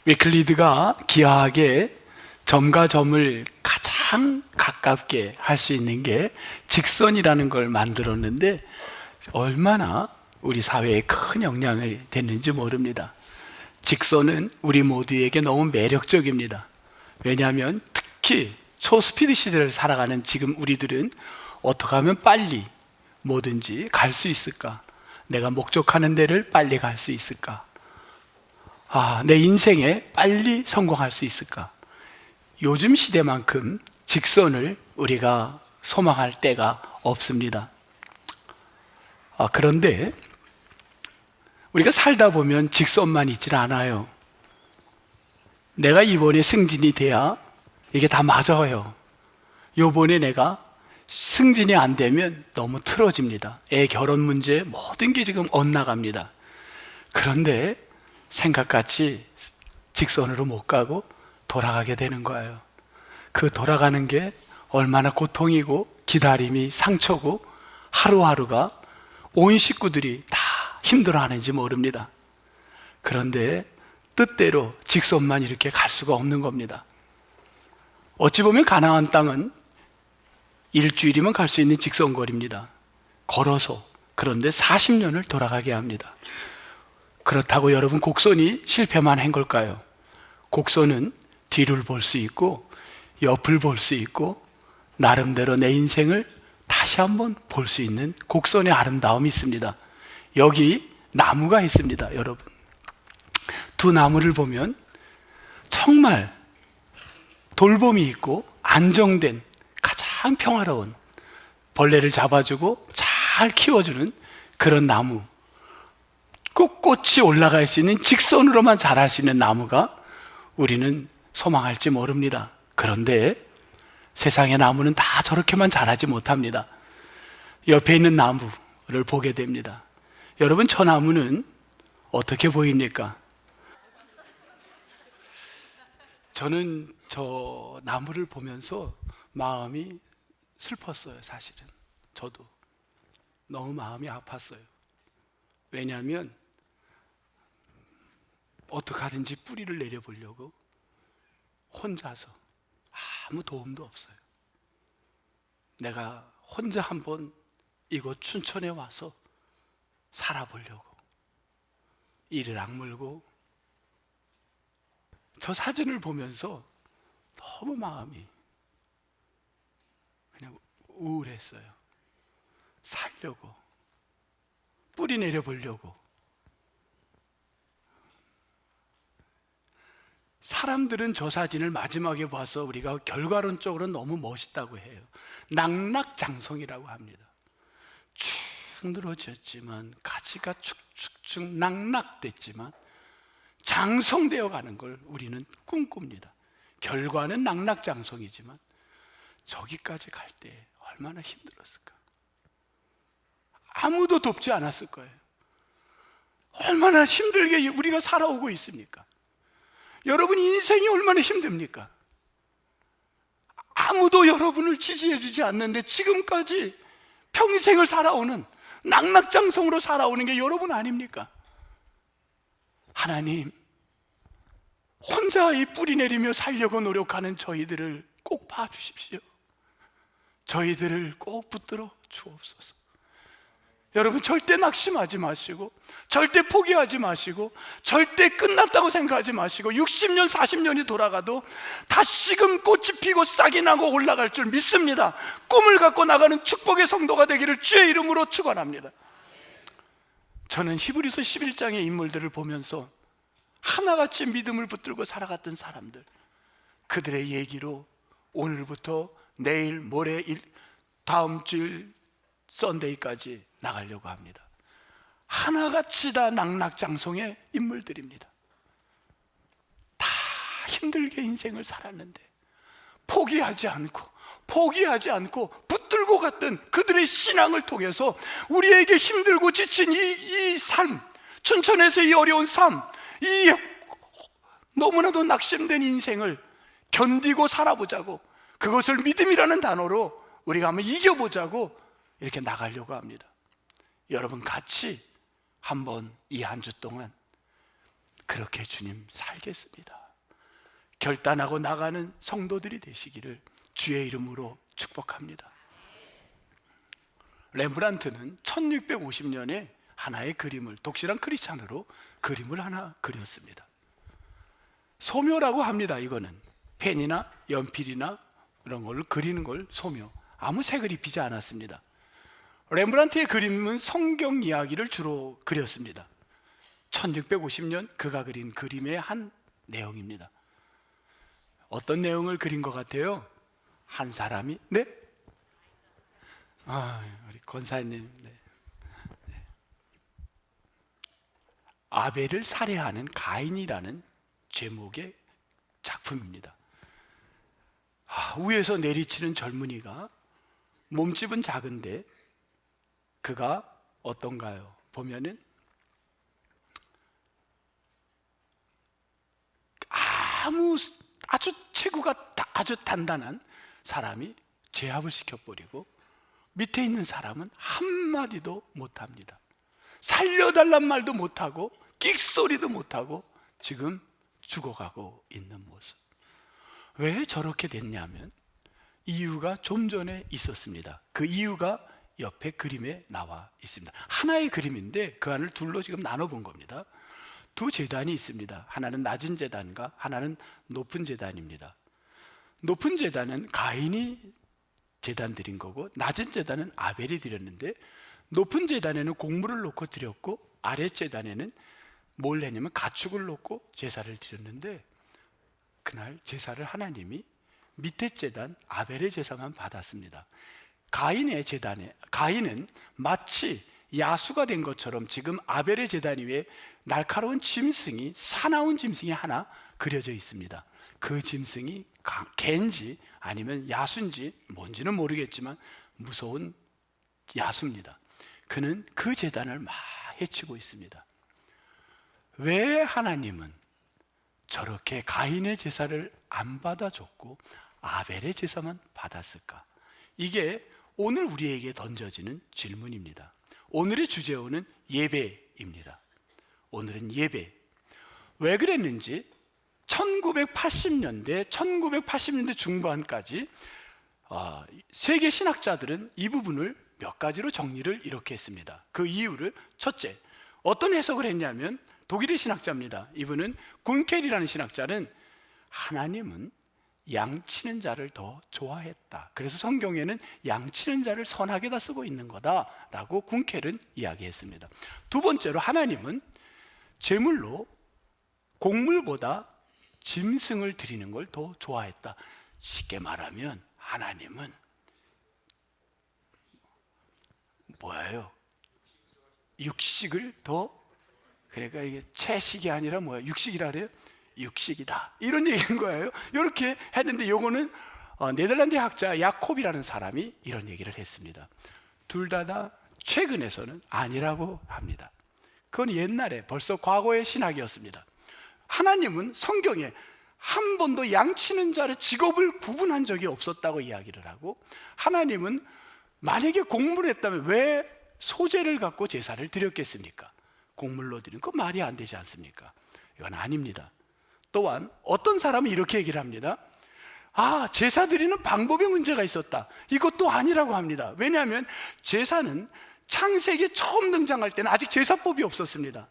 위클리드가 기하학에 점과 점을 가장 가깝게 할 수 있는 게 직선이라는 걸 만들었는데 얼마나 우리 사회에 큰 영향을 됐는지 모릅니다. 직선은 우리 모두에게 너무 매력적입니다. 왜냐하면 특히 초스피드 시대를 살아가는 지금 우리들은 어떻게 하면 빨리 뭐든지 갈 수 있을까? 내가 목적하는 데를 빨리 갈 수 있을까? 내 인생에 빨리 성공할 수 있을까? 요즘 시대만큼 직선을 우리가 소망할 때가 없습니다. 그런데 우리가 살다 보면 직선만 있질 않아요. 내가 이번에 승진이 돼야 이게 다 맞아요. 요번에 내가 승진이 안 되면 너무 틀어집니다. 애 결혼 문제 모든 게 지금 엇나갑니다. 그런데 생각같이 직선으로 못 가고 돌아가게 되는 거예요. 그 돌아가는 게 얼마나 고통이고 기다림이 상처고 하루하루가 온 식구들이 다 힘들어하는지 모릅니다. 그런데 뜻대로 직선만 이렇게 갈 수가 없는 겁니다. 어찌 보면 가나안 땅은 일주일이면 갈 수 있는 직선거리입니다. 걸어서. 그런데 40년을 돌아가게 합니다. 그렇다고 여러분 곡선이 실패만 한 걸까요? 곡선은 뒤를 볼 수 있고 옆을 볼 수 있고 나름대로 내 인생을 다시 한번 볼 수 있는 곡선의 아름다움이 있습니다. 여기 나무가 있습니다. 여러분, 두 나무를 보면 정말 돌봄이 있고 안정된 가장 평화로운, 벌레를 잡아주고 잘 키워주는 그런 나무, 꿋꿋이 올라갈 수 있는 직선으로만 자랄 수 있는 나무가 우리는 소망할지 모릅니다. 그런데 세상의 나무는 다 저렇게만 자라지 못합니다. 옆에 있는 나무를 보게 됩니다. 여러분, 저 나무는 어떻게 보입니까? 저는 저 나무를 보면서 마음이 슬펐어요. 사실은 저도 너무 마음이 아팠어요. 왜냐하면 어떻게 하든지 뿌리를 내려보려고 혼자서 아무 도움도 없어요. 내가 혼자 한번 이곳 춘천에 와서 살아보려고 이를 악물고, 저 사진을 보면서 너무 마음이 그냥 우울했어요. 살려고, 뿌리 내려보려고. 사람들은 저 사진을 마지막에 봐서 우리가 결과론적으로 너무 멋있다고 해요. 낙낙장성이라고 합니다. 축 늘어졌지만 가지가 축축축 낙낙됐지만 장성되어 가는 걸 우리는 꿈꿉니다. 결과는 낙낙장성이지만 저기까지 갈 때 얼마나 힘들었을까? 아무도 돕지 않았을 거예요. 얼마나 힘들게 우리가 살아오고 있습니까? 여러분, 인생이 얼마나 힘듭니까? 아무도 여러분을 지지해 주지 않는데 지금까지 평생을 살아오는, 낙낙장성으로 살아오는 게 여러분 아닙니까? 하나님, 혼자 이 뿌리 내리며 살려고 노력하는 저희들을 꼭 봐주십시오. 저희들을 꼭 붙들어 주옵소서. 여러분, 절대 낙심하지 마시고, 절대 포기하지 마시고, 절대 끝났다고 생각하지 마시고, 60년, 40년이 돌아가도 다시금 꽃이 피고 싹이 나고 올라갈 줄 믿습니다. 꿈을 갖고 나가는 축복의 성도가 되기를 주의 이름으로 축원합니다. 저는 히브리서 11장의 인물들을 보면서 하나같이 믿음을 붙들고 살아갔던 사람들, 그들의 얘기로 오늘부터 내일, 모레, 다음 주 썬데이까지 나가려고 합니다. 하나같이 다 낙낙장성의 인물들입니다. 다 힘들게 인생을 살았는데 포기하지 않고 붙들고 갔던 그들의 신앙을 통해서 우리에게 힘들고 지친 이 삶, 춘천에서 이 어려운 삶, 이 너무나도 낙심된 인생을 견디고 살아보자고, 그것을 믿음이라는 단어로 우리가 한번 이겨보자고 이렇게 나가려고 합니다. 여러분, 같이 한번 이 한 주 동안 그렇게 주님 살겠습니다. 결단하고 나가는 성도들이 되시기를 주의 이름으로 축복합니다. 렘브란트는 1650년에 하나의 그림을, 독실한 크리스찬으로 그림을 하나 그렸습니다. 소묘라고 합니다. 이거는 펜이나 연필이나 이런 걸 그리는 걸 소묘, 아무 색을 입히지 않았습니다. 렘브란트의 그림은 성경 이야기를 주로 그렸습니다. 1650년 그가 그린 그림의 한 내용입니다. 어떤 내용을 그린 것 같아요? 한 사람이, 네? 우리 권사님, 네. 아벨을 살해하는 가인이라는 제목의 작품입니다. 위에서 내리치는 젊은이가 몸집은 작은데 그가 어떤가요? 보면은 아주 체구가 아주 단단한 사람이 제압을 시켜버리고 밑에 있는 사람은 한마디도 못합니다. 살려달란 말도 못하고 끽소리도 못하고 지금 죽어가고 있는 모습. 왜 저렇게 됐냐면 이유가 좀 전에 있었습니다. 그 이유가 옆에 그림에 나와 있습니다. 하나의 그림인데 그 안을 둘로 지금 나눠본 겁니다. 두 제단이 있습니다. 하나는 낮은 제단과 하나는 높은 제단입니다. 높은 제단은 가인이 제단 드린 거고 낮은 제단은 아벨이 드렸는데, 높은 제단에는 곡물을 놓고 드렸고 아래 제단에는 뭘 했냐면 가축을 놓고 제사를 드렸는데, 그날 제사를 하나님이 밑에 제단 아벨의 제사만 받았습니다. 가인의 제단에, 가인은 마치 야수가 된 것처럼 지금 아벨의 제단 위에 날카로운 짐승이, 사나운 짐승이 하나 그려져 있습니다. 그 짐승이 개인지 아니면 야수인지 뭔지는 모르겠지만 무서운 야수입니다. 그는 그 제단을 막 해치고 있습니다. 왜 하나님은 저렇게 가인의 제사를 안 받아줬고 아벨의 제사만 받았을까? 이게 오늘 우리에게 던져지는 질문입니다. 오늘의 주제어는 예배입니다. 오늘은 예배. 왜 그랬는지 1980년대 중반까지 세계 신학자들은 이 부분을 몇 가지로 정리를 이렇게 했습니다. 그 이유를, 첫째, 어떤 해석을 했냐면 독일의 신학자입니다. 이분은 군켈이라는 신학자는 하나님은 양치는 자를 더 좋아했다. 그래서 성경에는 양치는 자를 선하게다 쓰고 있는 거다라고 군켈은 이야기했습니다. 두 번째로, 하나님은 제물로 곡물보다 짐승을 드리는 걸 더 좋아했다. 쉽게 말하면 하나님은 뭐예요? 육식을 더, 그러니까 이게 채식이 아니라 뭐야? 육식이라 그래요? 육식이다, 이런 얘기인 거예요. 이렇게 했는데 요거는 네덜란드 학자 야콥이라는 사람이 이런 얘기를 했습니다. 둘 다 최근에서는 아니라고 합니다. 그건 옛날에 벌써 과거의 신학이었습니다. 하나님은 성경에 한 번도 양치는 자를 직업을 구분한 적이 없었다고 이야기를 하고, 하나님은 만약에 곡물을 했다면 왜 소재를 갖고 제사를 드렸겠습니까? 곡물로 드리는 거 말이 안 되지 않습니까? 이건 아닙니다. 또한 어떤 사람은 이렇게 얘기를 합니다. 제사 드리는 방법에 문제가 있었다. 이것도 아니라고 합니다. 왜냐하면 제사는 창세기에 처음 등장할 때는 아직 제사법이 없었습니다.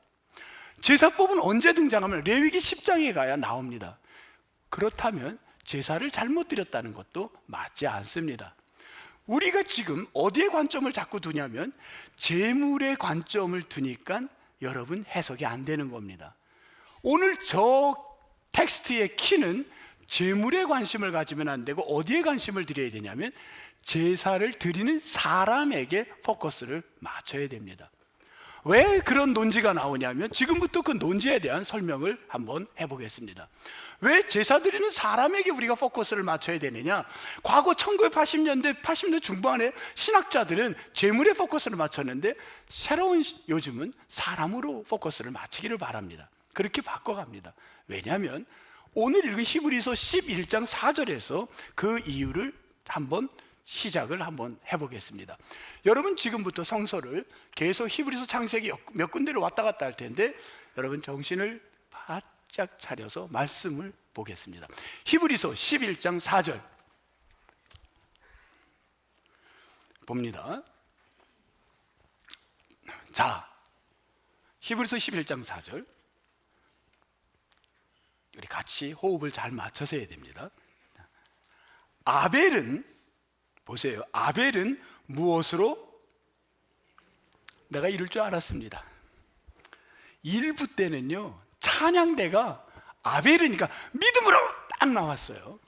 제사법은 언제 등장하면 레위기 10장에 가야 나옵니다. 그렇다면 제사를 잘못 드렸다는 것도 맞지 않습니다. 우리가 지금 어디에 관점을 자꾸 두냐면 제물에 관점을 두니까 여러분 해석이 안 되는 겁니다. 오늘 저 텍스트의 키는 제물에 관심을 가지면 안 되고 어디에 관심을 드려야 되냐면 제사를 드리는 사람에게 포커스를 맞춰야 됩니다. 왜 그런 논지가 나오냐면 지금부터 그 논지에 대한 설명을 한번 해보겠습니다. 왜 제사 드리는 사람에게 우리가 포커스를 맞춰야 되느냐? 과거 1980년대, 80년대 중반에 신학자들은 제물에 포커스를 맞췄는데 새로운 요즘은 사람으로 포커스를 맞추기를 바랍니다. 그렇게 바꿔갑니다. 왜냐하면 오늘 읽은 히브리서 11장 4절에서 그 이유를 시작을 한번 해보겠습니다. 여러분 지금부터 성서를 계속 히브리서 창세기 몇 군데를 왔다 갔다 할 텐데 여러분 정신을 활짝 차려서 말씀을 보겠습니다. 히브리서 11장 4절 봅니다. 자, 히브리서 11장 4절 우리 같이 호흡을 잘 맞춰서 해야 됩니다. 아벨은 보세요. 아벨은 무엇으로? 내가 이럴 줄 알았습니다. 1부 때는요, 찬양대가 아벨이니까 믿음으로 딱 나왔어요.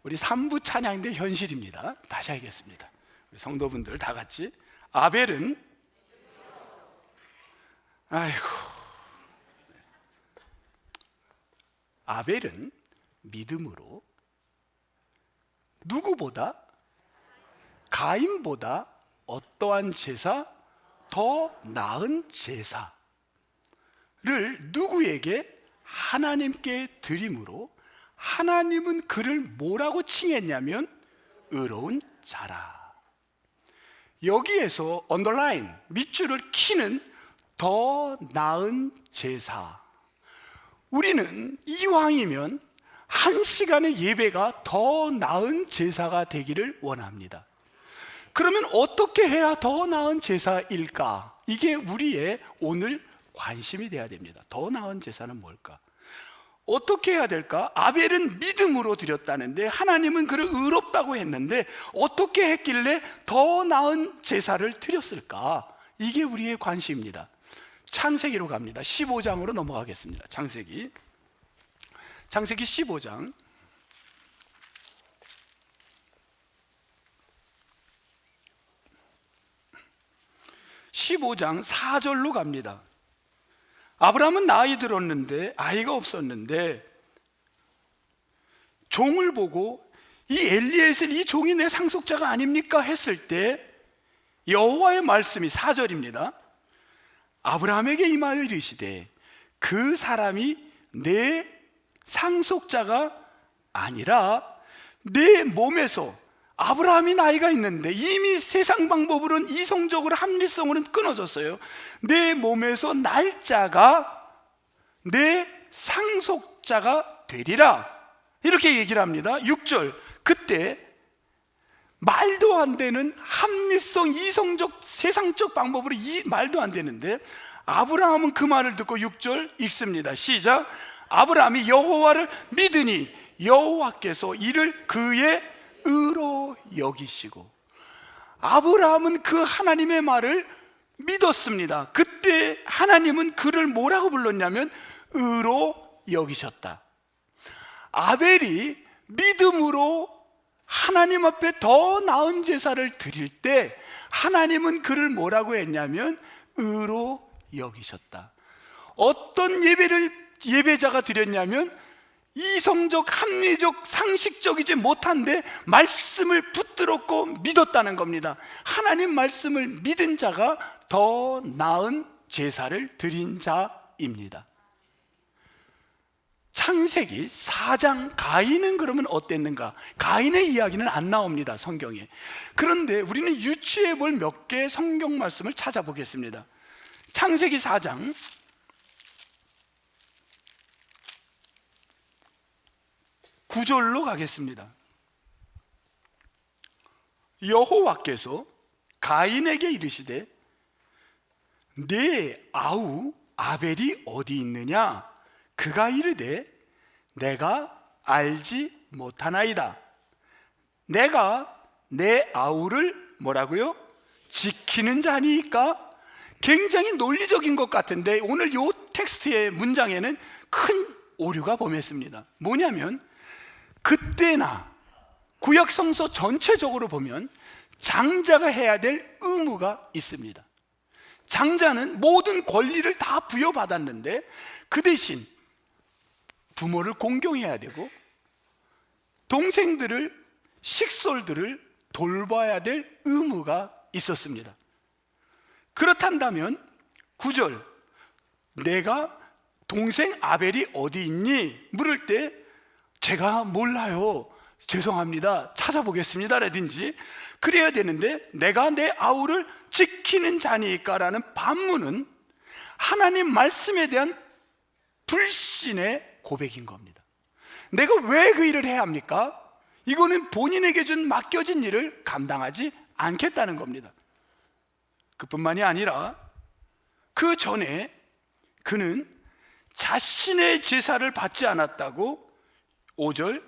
우리 3부 찬양대 현실입니다. 다시 하겠습니다. 우리 성도분들 다 같이 아벨은 아벨은 믿음으로 누구보다 가인보다 어떠한 제사? 더 나은 제사를 누구에게? 하나님께 드림으로 하나님은 그를 뭐라고 칭했냐면 의로운 자라. 여기에서 언더라인 밑줄을 키는 더 나은 제사. 우리는 이왕이면 한 시간의 예배가 더 나은 제사가 되기를 원합니다. 그러면 어떻게 해야 더 나은 제사일까? 이게 우리의 오늘 관심이 돼야 됩니다. 더 나은 제사는 뭘까? 어떻게 해야 될까? 아벨은 믿음으로 드렸다는데 하나님은 그를 의롭다고 했는데 어떻게 했길래 더 나은 제사를 드렸을까? 이게 우리의 관심입니다. 창세기로 갑니다. 15장으로 넘어가겠습니다. 창세기 15장 4절로 갑니다. 아브라함은 나이 들었는데 아이가 없었는데 종을 보고 이 엘리에셀 이 종이 내 상속자가 아닙니까? 했을 때 여호와의 말씀이 4절입니다. 아브라함에게 임하여 이르시되 그 사람이 내 상속자가 아니라 내 몸에서 아브라함이 나이가 있는데 이미 세상 방법으로는 이성적으로 합리성으로는 끊어졌어요. 내 몸에서 날짜가 내 상속자가 되리라 이렇게 얘기를 합니다. 6절 그때 말도 안 되는 합리성 이성적 세상적 방법으로 말도 안 되는데 아브라함은 그 말을 듣고 6절 읽습니다. 시작. 아브라함이 여호와를 믿으니 여호와께서 이를 그의 의로 여기시고. 아브라함은 그 하나님의 말을 믿었습니다. 그때 하나님은 그를 뭐라고 불렀냐면 의로 여기셨다. 아벨이 믿음으로 하나님 앞에 더 나은 제사를 드릴 때 하나님은 그를 뭐라고 했냐면 의로 여기셨다. 어떤 예배자가 드렸냐면 이성적, 합리적, 상식적이지 못한데 말씀을 붙들었고 믿었다는 겁니다. 하나님 말씀을 믿은 자가 더 나은 제사를 드린 자입니다. 창세기 4장 가인은 그러면 어땠는가? 가인의 이야기는 안 나옵니다, 성경에. 그런데 우리는 유추해 볼 몇 개의 성경 말씀을 찾아보겠습니다. 창세기 4장 9절로 가겠습니다. 여호와께서 가인에게 이르시되 내 아우 아벨이 어디 있느냐? 그가 이르되 내가 알지 못하나이다. 내가 내 아우를 뭐라고요? 지키는 자니까. 굉장히 논리적인 것 같은데 오늘 이 텍스트의 문장에는 큰 오류가 범했습니다. 뭐냐면 그때나 구약 성서 전체적으로 보면 장자가 해야 될 의무가 있습니다. 장자는 모든 권리를 다 부여받았는데 그 대신 부모를 공경해야 되고 동생들을 식솔들을 돌봐야 될 의무가 있었습니다. 그렇단다면 9절 내가 동생 아벨이 어디 있니? 물을 때 제가 몰라요, 죄송합니다, 찾아보겠습니다 라든지 그래야 되는데 내가 내 아우를 지키는 자니까 라는 반문은 하나님 말씀에 대한 불신의 고백인 겁니다. 내가 왜 그 일을 해야 합니까? 이거는 본인에게 맡겨진 일을 감당하지 않겠다는 겁니다. 그뿐만이 아니라 그 전에 그는 자신의 제사를 받지 않았다고 5절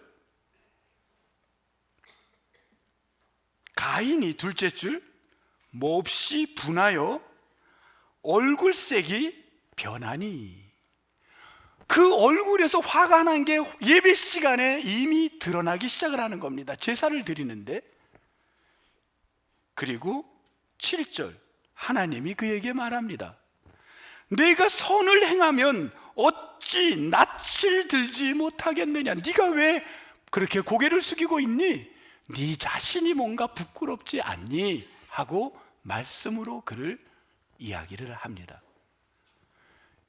가인이 둘째 줄 몹시 분하여 얼굴색이 변하니, 그 얼굴에서 화가 난 게 예배 시간에 이미 드러나기 시작을 하는 겁니다. 제사를 드리는데. 그리고 7절 하나님이 그에게 말합니다. 내가 선을 행하면 어찌 낯을 들지 못하겠느냐? 네가 왜 그렇게 고개를 숙이고 있니? 네 자신이 뭔가 부끄럽지 않니? 하고 말씀으로 그를 이야기를 합니다.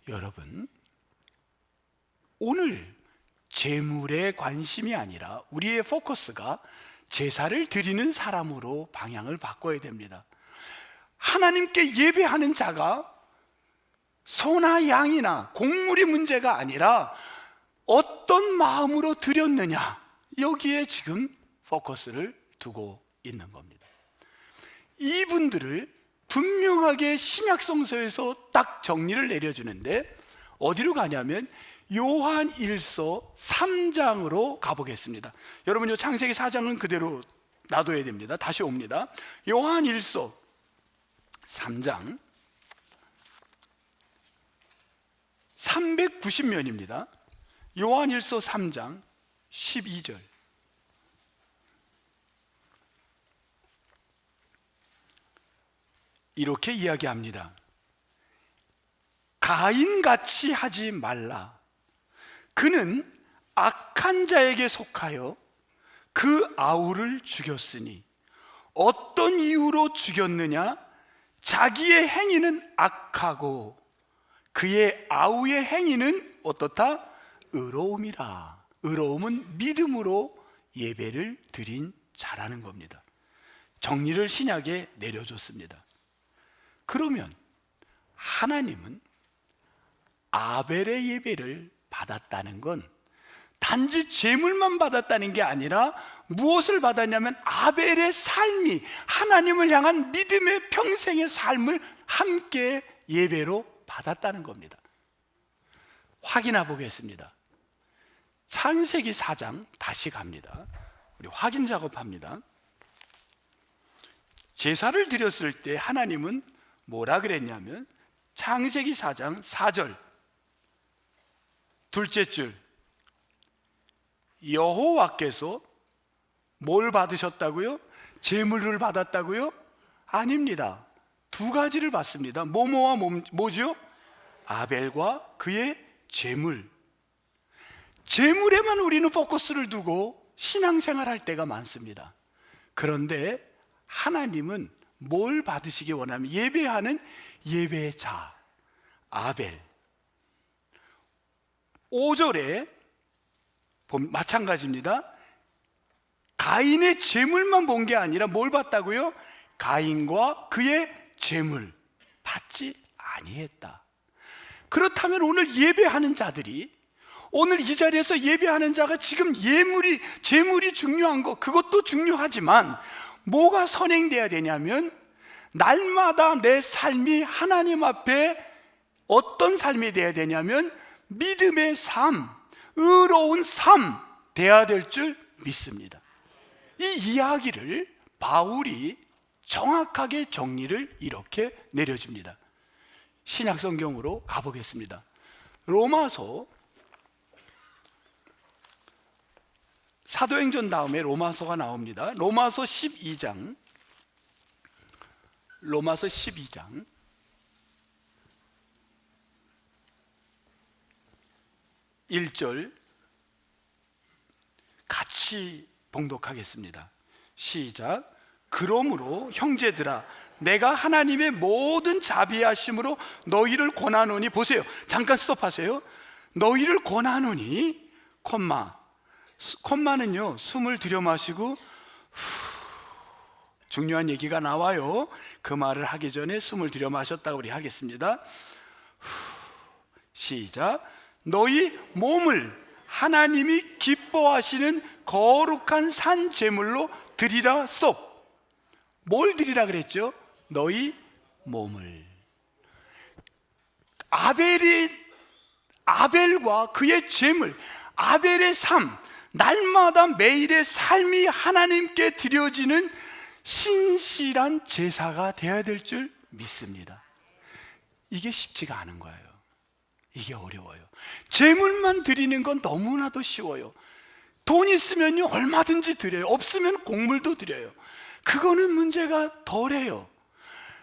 여러분, 오늘 재물에 관심이 아니라 우리의 포커스가 제사를 드리는 사람으로 방향을 바꿔야 됩니다. 하나님께 예배하는 자가 소나 양이나 곡물이 문제가 아니라 어떤 마음으로 드렸느냐, 여기에 지금 포커스를 두고 있는 겁니다. 이분들을 분명하게 신약성서에서 딱 정리를 내려주는데 어디로 가냐면 요한 1서 3장으로 가보겠습니다. 여러분, 이 창세기 4장은 그대로 놔둬야 됩니다. 다시 옵니다. 요한 1서 3장 390면입니다. 요한 1서 3장 12절. 이렇게 이야기합니다. 가인같이 하지 말라. 그는 악한 자에게 속하여 그 아우를 죽였으니 어떤 이유로 죽였느냐? 자기의 행위는 악하고 그의 아우의 행위는 어떻다? 의로움이라. 의로움은 믿음으로 예배를 드린 자라는 겁니다. 정리를 신약에 내려줬습니다. 그러면 하나님은 아벨의 예배를 받았다는 건 단지 제물만 받았다는 게 아니라 무엇을 받았냐면 아벨의 삶이, 하나님을 향한 믿음의 평생의 삶을 함께 예배로 받았다는 겁니다. 확인해 보겠습니다. 창세기 4장 다시 갑니다. 우리 확인 작업합니다. 제사를 드렸을 때 하나님은 뭐라 그랬냐면 창세기 4장 4절 둘째 줄, 여호와께서 뭘 받으셨다고요? 제물을 받았다고요? 아닙니다. 두 가지를 받습니다. 뭐뭐와 뭐죠? 아벨과 그의 제물. 제물에만 우리는 포커스를 두고 신앙생활 할 때가 많습니다. 그런데 하나님은 뭘 받으시기 원하면 예배하는 예배자 아벨. 5절에 마찬가지입니다. 가인의 제물만 본 게 아니라 뭘 받다고요? 가인과 그의 제물 받지 아니했다. 그렇다면 오늘 예배하는 자들이, 오늘 이 자리에서 예배하는 자가 지금 제물이 중요한 거, 그것도 중요하지만 뭐가 선행돼야 되냐면 날마다 내 삶이 하나님 앞에 어떤 삶이 돼야 되냐면 믿음의 삶, 의로운 삶 돼야 될 줄 믿습니다. 이 이야기를 바울이 정확하게 정리를 이렇게 내려줍니다. 신약 성경으로 가보겠습니다. 로마서, 사도행전 다음에 로마서가 나옵니다. 로마서 12장 1절 같이 봉독하겠습니다. 시작. 그러므로 형제들아, 내가 하나님의 모든 자비하심으로 너희를 권하노니, 보세요, 잠깐 스톱하세요. 너희를 권하노니, 콤마는요 숨을 들여마시고 중요한 얘기가 나와요. 그 말을 하기 전에 숨을 들여마셨다고 우리 하겠습니다. 시작. 너희 몸을 하나님이 기뻐하시는 거룩한 산 제물로 드리라. 스톱. 뭘 드리라 그랬죠? 너희 몸을. 아벨과 그의 제물, 아벨의 삶, 날마다 매일의 삶이 하나님께 드려지는 신실한 제사가 되어야 될 줄 믿습니다. 이게 쉽지가 않은 거예요. 이게 어려워요. 제물만 드리는 건 너무나도 쉬워요. 돈 있으면요 얼마든지 드려요. 없으면 곡물도 드려요. 그거는 문제가 덜해요.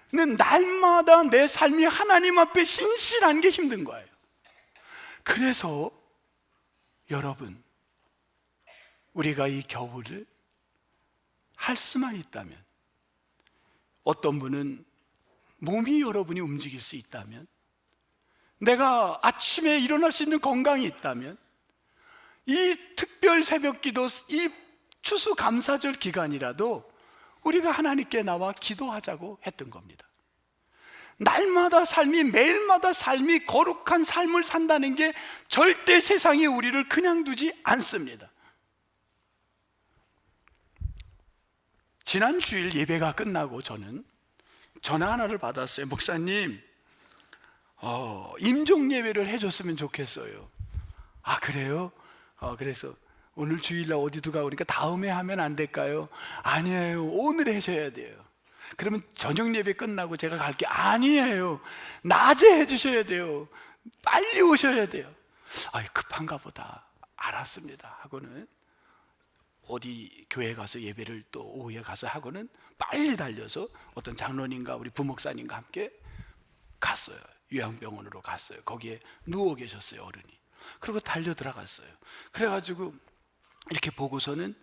근데 날마다 내 삶이 하나님 앞에 신실한 게 힘든 거예요. 그래서 여러분, 우리가 이 겨울을 할 수만 있다면, 어떤 분은 몸이 여러분이 움직일 수 있다면, 내가 아침에 일어날 수 있는 건강이 있다면, 이 특별 새벽기도, 이 추수감사절 기간이라도 우리가 하나님께 나와 기도하자고 했던 겁니다. 날마다 삶이, 매일마다 삶이 거룩한 삶을 산다는 게 절대 세상이 우리를 그냥 두지 않습니다. 지난 주일 예배가 끝나고 저는 전화 하나를 받았어요. 목사님, 임종 예배를 해줬으면 좋겠어요. 아, 그래요? 그래서 오늘 주일날 어디도 가고 그러니까 다음에 하면 안 될까요? 아니에요, 오늘 하셔야 돼요. 그러면 저녁 예배 끝나고 제가 갈게. 아니에요, 낮에 해주셔야 돼요. 빨리 오셔야 돼요. 급한가 보다. 알았습니다 하고는 어디 교회 가서 예배를 또 오후에 가서 하고는 빨리 달려서 어떤 장로님과 우리 부목사님과 함께 갔어요. 요양병원으로 갔어요. 거기에 누워 계셨어요, 어른이. 그리고 달려 들어갔어요. 그래가지고 이렇게 보고서는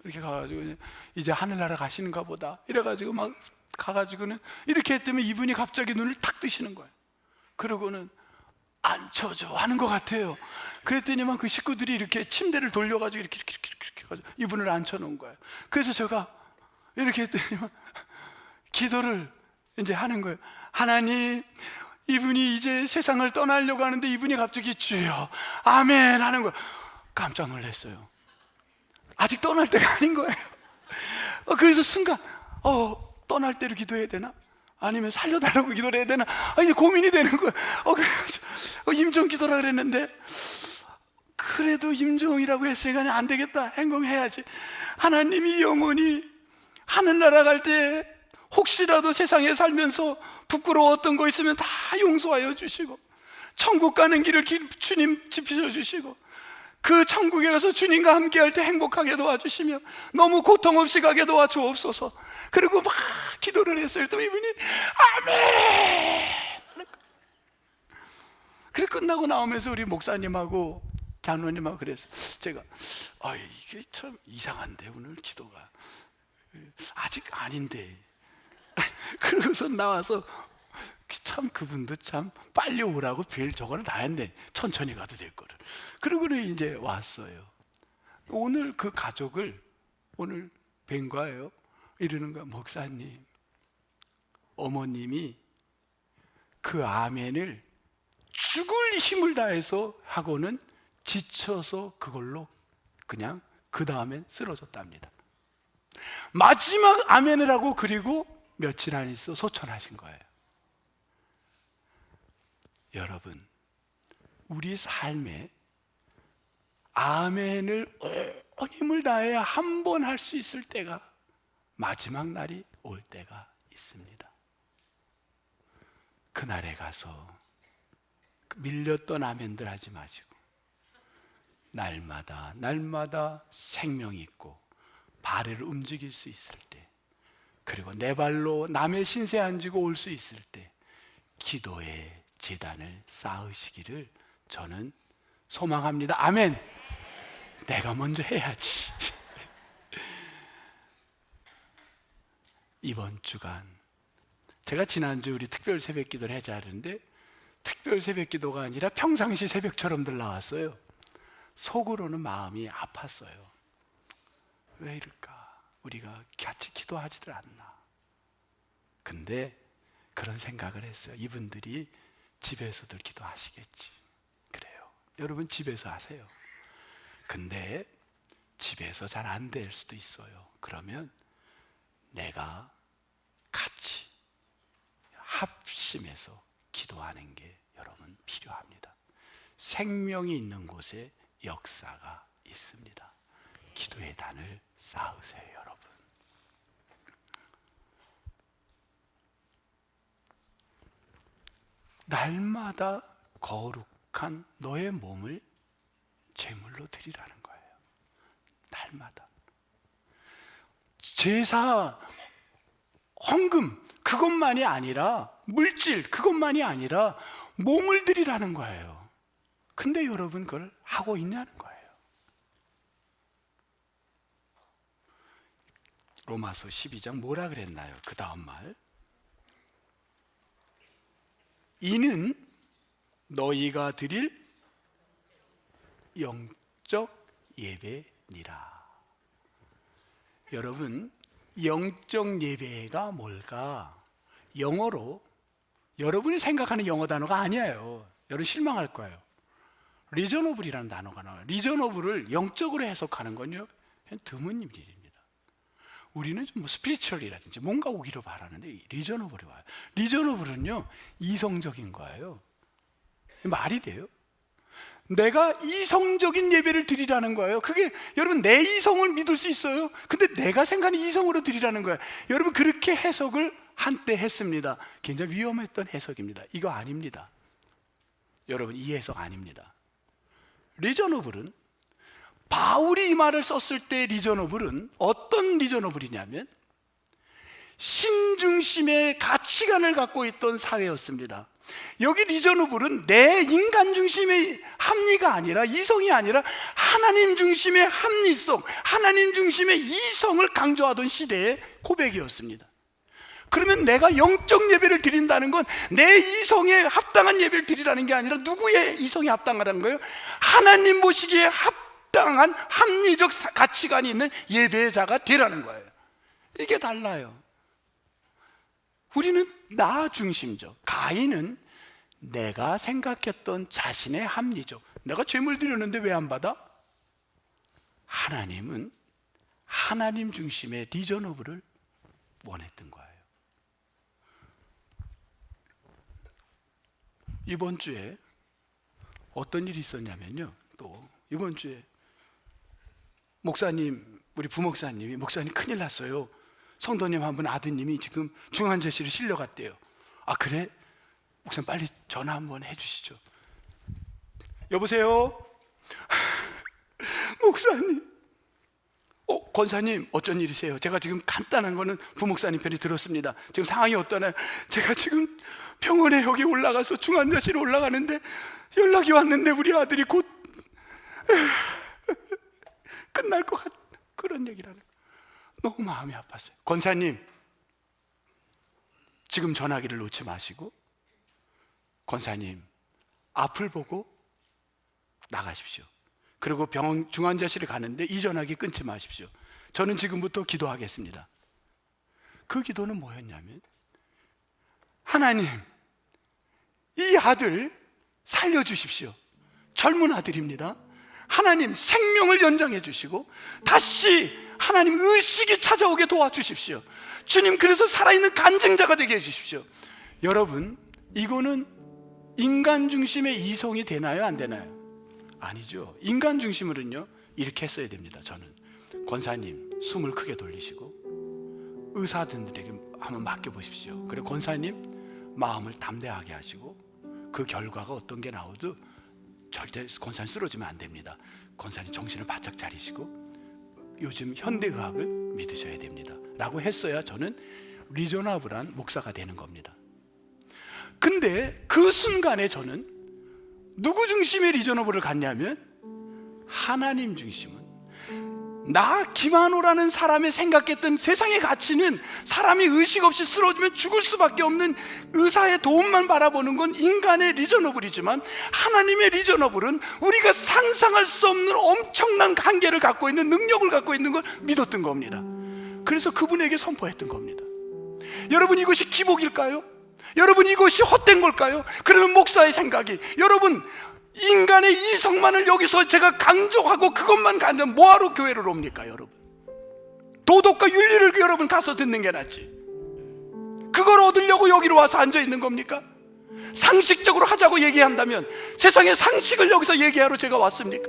이렇게 가가지고 이제 하늘나라 가시는가 보다 이래가지고 막 가가지고는 이렇게 했더니 이분이 갑자기 눈을 탁 뜨시는 거예요. 그러고는 앉혀줘 하는 것 같아요. 그랬더니만 그 식구들이 이렇게 침대를 돌려가지고 이렇게 해가지고 이분을 앉혀놓은 거예요. 그래서 제가 이렇게 했더니만 기도를 이제 하는 거예요. 하나님, 이분이 이제 세상을 떠나려고 하는데 이분이 갑자기 주여 아멘 하는 거예요. 깜짝 놀랐어요. 아직 떠날 때가 아닌 거예요. 그래서 순간 떠날 때로 기도해야 되나? 아니면 살려달라고 기도를 해야 되나? 이제 고민이 되는 거예요. 그래서 임종 기도라 그랬는데, 그래도 임종이라고 했으니까 안 되겠다, 행동해야지. 하나님이 영원히 하늘나라 갈 때 혹시라도 세상에 살면서 부끄러웠던 거 있으면 다 용서하여 주시고, 천국 가는 길을 주님 지피셔 주시고, 그 천국에 가서 주님과 함께 할 때 행복하게 도와주시며 너무 고통 없이 가게 도와주옵소서. 그리고 막 기도를 했어요. 또 이분이 아멘. 그래 끝나고 나오면서 우리 목사님하고 장로님하고 그래서 제가 이게 참 이상한데 오늘 기도가 아직 아닌데. 그러고서 나와서 참 그분도 참 빨리 오라고 별 저거를 다 했네. 천천히 가도 될 거를. 그러고는 이제 왔어요. 오늘 그 가족을 오늘 뵌 거예요. 이러는 거야. 목사님, 어머님이 그 아멘을 죽을 힘을 다해서 하고는 지쳐서 그걸로 그냥 그 다음엔 쓰러졌답니다. 마지막 아멘을 하고 그리고 며칠 안 있어 소천하신 거예요. 여러분, 우리 삶에 아멘을 온 힘을 다해 한 번 할 수 있을 때가 마지막 날이 올 때가 있습니다. 그날에 가서 밀렸던 아멘들 하지 마시고 날마다 생명 있고 발을 움직일 수 있을 때, 그리고 내 발로 남의 신세 안 지고 올 수 있을 때 기도의 제단을 쌓으시기를 저는 소망합니다. 아멘. 내가 먼저 해야지. 이번 주간 제가 지난주 우리 특별 새벽 기도를 하자 하는데 특별 새벽 기도가 아니라 평상시 새벽처럼들 나왔어요. 속으로는 마음이 아팠어요. 왜 이럴까? 우리가 같이 기도하지들 않나. 근데 그런 생각을 했어요. 이분들이 집에서들 기도하시겠지. 그래요. 여러분 집에서 하세요. 근데 집에서 잘 안 될 수도 있어요. 그러면 내가 같이 합심해서 기도하는 게 여러분 필요합니다. 생명이 있는 곳에 역사가 있습니다. 기도의 단을 쌓으세요, 여러분. 날마다 거룩한 너의 몸을 제물로 드리라는 거예요. 날마다. 제사, 헌금 그것만이 아니라, 물질 그것만이 아니라 몸을 드리라는 거예요. 근데 여러분 그걸 하고 있냐는 거예요. 로마서 12장 뭐라 그랬나요? 그 다음 말, 이는 너희가 드릴 영적 예배니라. 여러분, 영적 예배가 뭘까? 영어로, 여러분이 생각하는 영어 단어가 아니에요. 여러분 실망할 거예요. 리저너블이라는 단어가 나와요. 리저너블을 영적으로 해석하는 건요, 그냥 드문 일입니다. 우리는 좀 스피리추얼이라든지 뭔가 오기로 바라는데 리저너블이 와요. 리저너블은요, 이성적인 거예요. 말이 돼요? 내가 이성적인 예배를 드리라는 거예요. 그게 여러분 내 이성을 믿을 수 있어요? 근데 내가 생각하는 이성으로 드리라는 거예요. 여러분 그렇게 해석을 한때 했습니다. 굉장히 위험했던 해석입니다. 이거 아닙니다. 여러분 이 해석 아닙니다. 리저너블은, 바울이 이 말을 썼을 때 리저너블은 어떤 리저너블이냐면 신중심의 가치관을 갖고 있던 사회였습니다. 여기 리저너블은 내 인간 중심의 합리가 아니라, 이성이 아니라 하나님 중심의 합리성, 하나님 중심의 이성을 강조하던 시대의 고백이었습니다. 그러면 내가 영적 예배를 드린다는 건 내 이성에 합당한 예배를 드리라는 게 아니라 누구의 이성에 합당하다는 거예요? 하나님 보시기에 합당한 합리적 가치관이 있는 예배자가 되라는 거예요. 이게 달라요. 우리는 나 중심적, 가인은 내가 생각했던 자신의 합리적, 내가 죄물 드렸는데 왜 안 받아? 하나님은 하나님 중심의 리저너블을 원했던 거예요. 이번 주에 어떤 일이 있었냐면요, 또 이번 주에 목사님, 우리 부목사님이, 목사님 큰일 났어요. 성도님 한 분 아드님이 지금 중환자실에 실려갔대요. 아 그래? 목사님 빨리 전화 한번 해주시죠. 여보세요? 목사님, 권사님 어쩐 일이세요? 제가 지금 간단한 거는 부목사님 편이 들었습니다. 지금 상황이 어떠나요? 제가 지금 병원에 여기 올라가서 중환자실에 올라가는데 연락이 왔는데 우리 아들이 곧 끝날 것 같, 그런 얘기를 하는 거예요. 너무 마음이 아팠어요. 권사님, 지금 전화기를 놓지 마시고 권사님 앞을 보고 나가십시오. 그리고 병원 중환자실에 가는데 이 전화기 끊지 마십시오. 저는 지금부터 기도하겠습니다. 그 기도는 뭐였냐면, 하나님, 이 아들 살려주십시오. 젊은 아들입니다. 하나님 생명을 연장해 주시고 다시 하나님 의식이 찾아오게 도와주십시오. 주님, 그래서 살아있는 간증자가 되게 해주십시오. 여러분, 이거는 인간 중심의 이성이 되나요, 안 되나요? 아니죠. 인간 중심으로는요 이렇게 했어야 됩니다. 저는, 권사님 숨을 크게 돌리시고 의사들에게 한번 맡겨보십시오. 그리고 권사님 마음을 담대하게 하시고 그 결과가 어떤 게 나오도 절대 권사님 쓰러지면 안 됩니다. 권사님 정신을 바짝 차리시고 요즘 현대의학을 믿으셔야 됩니다 라고 했어야 저는 리저너블한 목사가 되는 겁니다. 근데 그 순간에 저는 누구 중심의 리저너블을 갖냐면, 하나님 중심은, 나 김한호라는 사람의 생각했던 세상의 가치는 사람이 의식 없이 쓰러지면 죽을 수밖에 없는 의사의 도움만 바라보는 건 인간의 리저너블이지만, 하나님의 리저너블은 우리가 상상할 수 없는 엄청난 한계를 갖고 있는, 능력을 갖고 있는 걸 믿었던 겁니다. 그래서 그분에게 선포했던 겁니다. 여러분, 이것이 기복일까요? 여러분, 이것이 헛된 걸까요? 그러면 목사의 생각이, 여러분 인간의 이성만을 여기서 제가 강조하고 그것만 가면 뭐하러 교회를 옵니까 여러분? 도덕과 윤리를 여러분 가서 듣는 게 낫지. 그걸 얻으려고 여기로 와서 앉아 있는 겁니까? 상식적으로 하자고 얘기한다면 세상의 상식을 여기서 얘기하러 제가 왔습니까?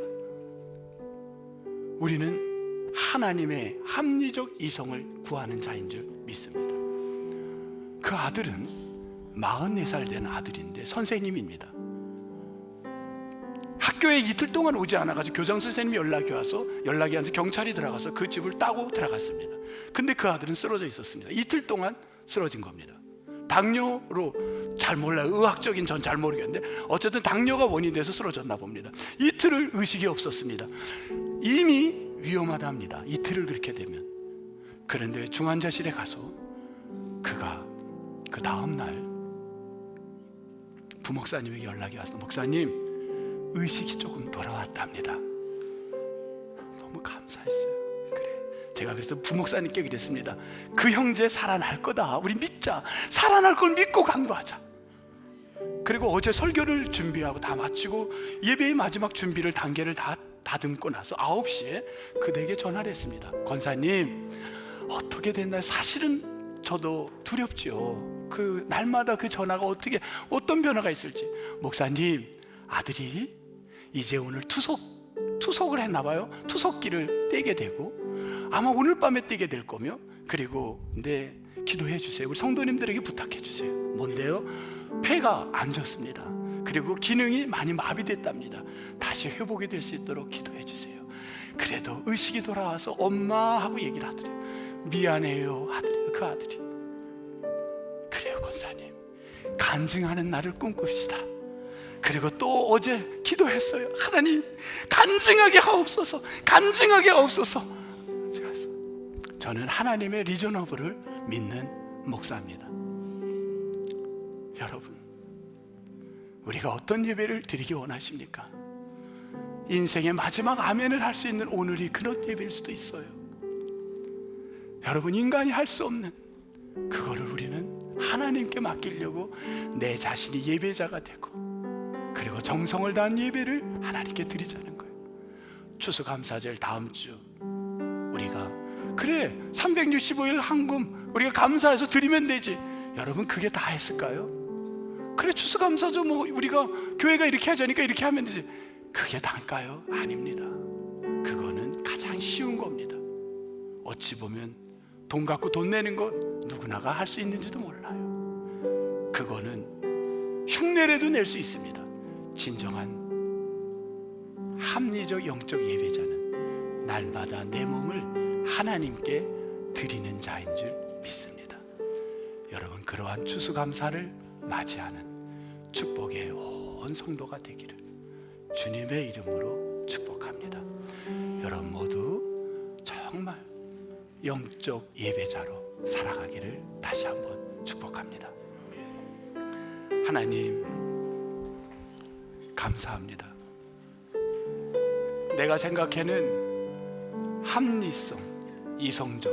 우리는 하나님의 합리적 이성을 구하는 자인 줄 믿습니다. 그 아들은 44살 된 아들인데 선생님입니다. 학교에 이틀 동안 오지 않아가지고 교장 선생님이 연락이 와서 경찰이 들어가서 그 집을 따고 들어갔습니다. 근데 그 아들은 쓰러져 있었습니다. 이틀 동안 쓰러진 겁니다. 당뇨로 잘 몰라요. 의학적인 전 잘 모르겠는데 어쨌든 당뇨가 원인이 돼서 쓰러졌나 봅니다. 이틀을 의식이 없었습니다. 이미 위험하답니다. 이틀을 그렇게 되면. 그런데 중환자실에 가서 그가 그 다음날 부목사님에게 연락이 왔어. 목사님, 의식이 조금 돌아왔답니다. 너무 감사했어요. 그래, 제가 그래서 부목사님께 그랬습니다. 그 형제 살아날 거다. 우리 믿자. 살아날 걸 믿고 간구하자. 그리고 어제 설교를 준비하고 다 마치고 예배의 마지막 준비를 단계를 다 다듬고 나서 9시에 그대에게 전화를 했습니다. 권사님, 어떻게 됐나요? 사실은 저도 두렵지요. 그 날마다 그 전화가 어떤 변화가 있을지. 목사님, 아들이 이제 오늘 투석을 했나 봐요. 투석기를 떼게 되고 아마 오늘 밤에 떼게 될 거며, 그리고 근데 기도해 주세요. 우리 성도님들에게 부탁해 주세요. 뭔데요? 폐가 안 좋습니다. 그리고 기능이 많이 마비됐답니다. 다시 회복이 될 수 있도록 기도해 주세요. 그래도 의식이 돌아와서 엄마 하고 얘기를 하더래요. 미안해요 하더래요. 그 아들이. 그래요 권사님, 간증하는 날을 꿈꿉시다. 그리고 또 어제 기도했어요. 하나님, 간증하게 하옵소서, 간증하게 하옵소서. 저는 하나님의 리저너블을 믿는 목사입니다. 여러분, 우리가 어떤 예배를 드리기 원하십니까? 인생의 마지막 아멘을 할 수 있는 오늘이 그런 예배일 수도 있어요. 여러분, 인간이 할 수 없는 그거를 우리는 하나님께 맡기려고 내 자신이 예배자가 되고, 그리고 정성을 다한 예배를 하나님께 드리자는 거예요. 추수감사절 다음 주 우리가 365일 한금 우리가 감사해서 드리면 되지. 여러분, 그게 다 했을까요? 추수감사죠. 우리가 교회가 이렇게 하자니까 이렇게 하면 되지. 그게 다일까요? 아닙니다. 그거는 가장 쉬운 겁니다. 어찌 보면 돈 갖고 돈 내는 것 누구나가 할 수 있는지도 몰라요. 그거는 흉내라도 낼 수 있습니다. 진정한 합리적 영적 예배자는 날마다 내 몸을 하나님께 드리는 자인 줄 믿습니다. 여러분, 그러한 추수감사를 맞이하는 축복의 온 성도가 되기를 주님의 이름으로 축복합니다. 여러분 모두 정말 영적 예배자로 살아가기를 다시 한번 축복합니다. 하나님, 감사합니다. 내가 생각해는 합리성, 이성적,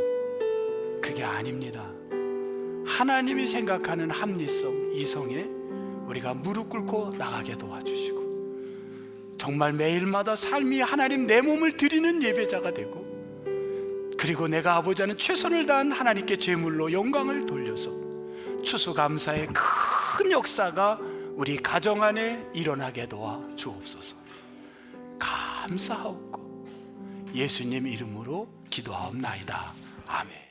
그게 아닙니다. 하나님이 생각하는 합리성, 이성에 우리가 무릎 꿇고 나가게 도와주시고, 정말 매일마다 삶이 하나님 내 몸을 드리는 예배자가 되고, 그리고 내가 아버지 하는 최선을 다한 하나님께 제물로 영광을 돌려서 추수감사의 큰 역사가 우리 가정 안에 일어나게 도와 주옵소서. 감사하옵고 예수님 이름으로 기도하옵나이다. 아멘.